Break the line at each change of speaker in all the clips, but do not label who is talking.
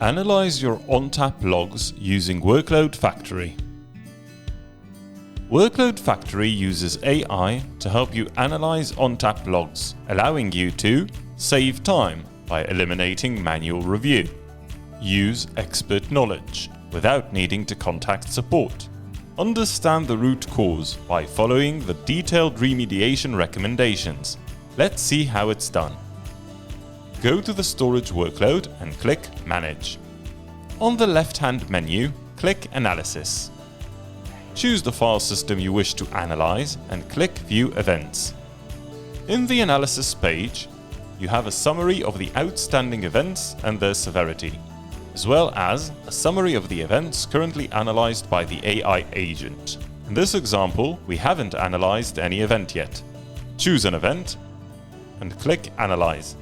Analyze your ONTAP logs using Workload Factory. Workload Factory uses AI to help you analyze ONTAP logs, allowing you to save time by eliminating manual review, use expert knowledge without needing to contact support, understand the root cause by following the detailed remediation recommendations. Let's see how it's done. Go to the storage workload and click Manage. On the left-hand menu, click Analysis. Choose the file system you wish to analyze and click View Events. In the Analysis page, you have a summary of the outstanding events and their severity, as well as a summary of the events currently analyzed by the AI agent. In this example, we haven't analyzed any event yet. Choose an event and click Analyze.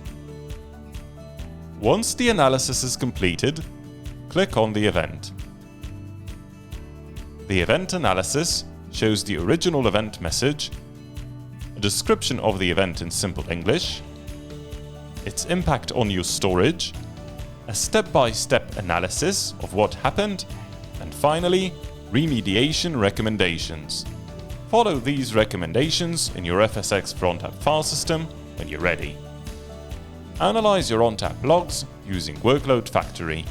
Once the analysis is completed, click on the event. The event analysis shows the original event message, a description of the event in simple English, its impact on your storage, a step-by-step analysis of what happened, and finally, remediation recommendations. Follow these recommendations in your FSX for ONTAP file system when you're ready. Analyze your ONTAP logs using Workload Factory.